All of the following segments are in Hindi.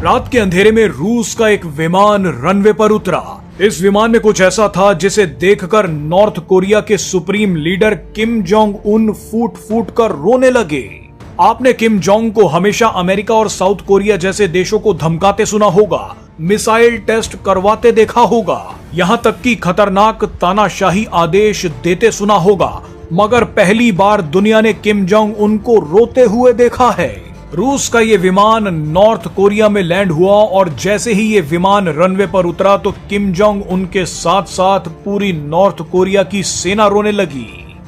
रात के अंधेरे में रूस का एक विमान रनवे पर उतरा। इस विमान में कुछ ऐसा था जिसे देखकर नॉर्थ कोरिया के supreme leader Kim Jong Un फूट फूट कर रोने लगे। आपने किम जोंग को हमेशा अमेरिका और साउथ कोरिया जैसे देशों को धमकाते सुना होगा, मिसाइल टेस्ट करवाते देखा होगा, यहाँ तक कि खतरनाक तानाशाही आदेश देते सुना होगा, मगर पहली बार दुनिया ने किम जोंग उनको रोते हुए देखा है। रूस का ये विमान नॉर्थ कोरिया में लैंड हुआ और जैसे ही ये विमान रनवे पर उतरा तो किम जोंग उनके साथ साथ पूरी नॉर्थ कोरिया की सेना रोने लगी।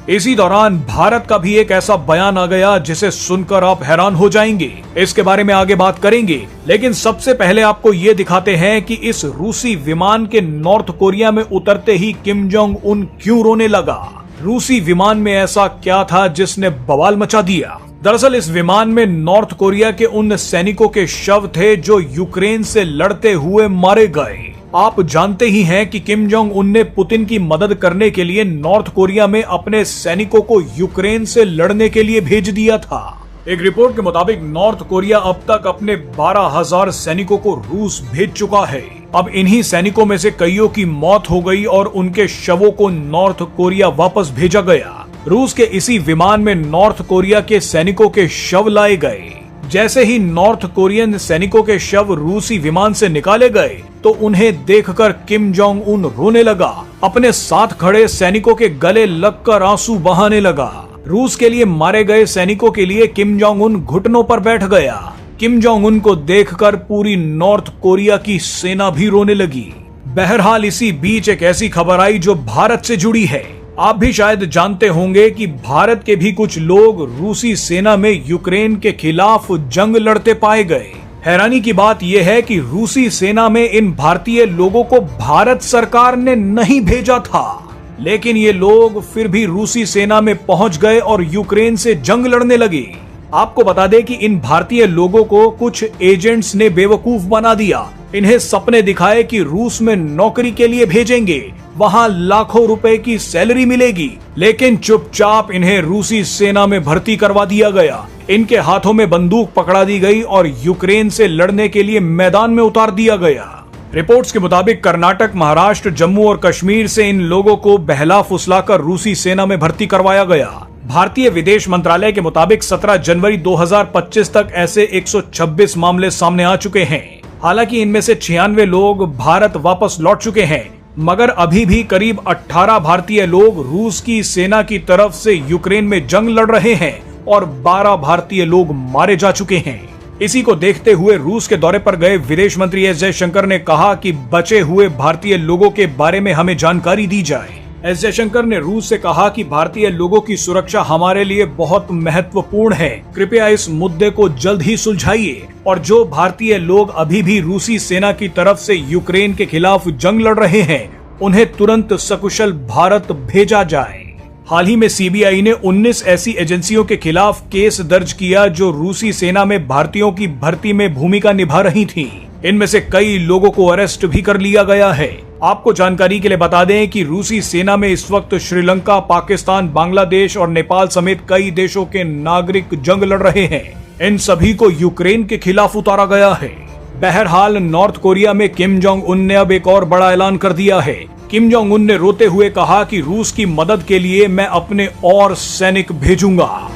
इसी दौरान भारत का भी एक ऐसा बयान आ गया जिसे सुनकर आप हैरान हो जाएंगे। इसके बारे में आगे बात करेंगे, लेकिन सबसे पहले आपको ये दिखाते हैं कि इस रूसी विमान के नॉर्थ कोरिया में उतरते ही किम जोंग उन क्यों रोने लगा। रूसी विमान में ऐसा क्या था जिसने बवाल मचा दिया। दरअसल इस विमान में नॉर्थ कोरिया के उन सैनिकों के शव थे जो यूक्रेन से लड़ते हुए मारे गए। आप जानते ही हैं कि किम जोंग उन ने पुतिन की मदद करने के लिए नॉर्थ कोरिया में अपने सैनिकों को यूक्रेन से लड़ने के लिए भेज दिया था। एक रिपोर्ट के मुताबिक नॉर्थ कोरिया अब तक अपने 12,000 सैनिकों को रूस भेज चुका है। अब इन्हीं सैनिकों में से कईयों की मौत हो गई और उनके शवों को नॉर्थ कोरिया वापस भेजा गया। रूस के इसी विमान में नॉर्थ कोरिया के सैनिकों के शव लाए गए। जैसे ही नॉर्थ कोरियन सैनिकों के शव रूसी विमान से निकाले गए तो उन्हें देखकर किम जोंग उन रोने लगा। अपने साथ खड़े सैनिकों के गले लगकर आंसू बहाने लगा। रूस के लिए मारे गए सैनिकों के लिए किम जोंग उन घुटनों पर बैठ गया। किम जोंग उन को देखकर पूरी नॉर्थ कोरिया की सेना भी रोने लगी। बहरहाल इसी बीच एक ऐसी खबर आई जो भारत से जुड़ी है। आप भी शायद जानते होंगे कि भारत के भी कुछ लोग रूसी सेना में यूक्रेन के खिलाफ जंग लड़ते पाए गए। हैरानी की बात यह है कि रूसी सेना में इन भारतीय लोगों को भारत सरकार ने नहीं भेजा था, लेकिन ये लोग फिर भी रूसी सेना में पहुंच गए और यूक्रेन से जंग लड़ने लगे। आपको बता दें कि इन भारतीय लोगों को कुछ एजेंट्स ने बेवकूफ बना दिया। इन्हें सपने दिखाए कि रूस में नौकरी के लिए भेजेंगे, वहां लाखों रुपए की सैलरी मिलेगी, लेकिन चुपचाप इन्हें रूसी सेना में भर्ती करवा दिया गया। इनके हाथों में बंदूक पकड़ा दी गई और यूक्रेन से लड़ने के लिए मैदान में उतार दिया गया। रिपोर्ट्स के मुताबिक कर्नाटक, महाराष्ट्र, जम्मू और कश्मीर से इन लोगों को बहला फुसलाकर रूसी सेना में भर्ती करवाया गया। भारतीय विदेश मंत्रालय के मुताबिक 17 जनवरी 2025 तक ऐसे 126 मामले सामने आ चुके हैं। हालांकि इनमें से 96 लोग भारत वापस लौट चुके हैं, मगर अभी भी करीब 18 भारतीय लोग रूस की सेना की तरफ से यूक्रेन में जंग लड़ रहे हैं और 12 भारतीय लोग मारे जा चुके हैं। इसी को देखते हुए रूस के दौरे पर गए विदेश मंत्री एस जयशंकर ने कहा कि बचे हुए भारतीय लोगों के बारे में हमें जानकारी दी जाए। एस जयशंकर ने रूस से कहा कि भारतीय लोगों की सुरक्षा हमारे लिए बहुत महत्वपूर्ण है। कृपया इस मुद्दे को जल्द ही सुलझाइए और जो भारतीय लोग अभी भी रूसी सेना की तरफ से यूक्रेन के खिलाफ जंग लड़ रहे हैं उन्हें तुरंत सकुशल भारत भेजा जाए। हाल ही में सीबीआई ने 19 ऐसी एजेंसियों के खिलाफ केस दर्ज किया जो रूसी सेना में भारतीयों की भर्ती में भूमिका निभा रही थीं। इनमें से कई लोगों को अरेस्ट भी कर लिया गया है। आपको जानकारी के लिए बता दें कि रूसी सेना में इस वक्त श्रीलंका, पाकिस्तान, बांग्लादेश और नेपाल समेत कई देशों के नागरिक जंग लड़ रहे हैं। इन सभी को यूक्रेन के खिलाफ उतारा गया है। बहरहाल नॉर्थ कोरिया में किम जोंग उन ने अब एक और बड़ा ऐलान कर दिया है। किम जोंग उन ने रोते हुए कहा कि रूस की मदद के लिए मैं अपने और सैनिक भेजूंगा।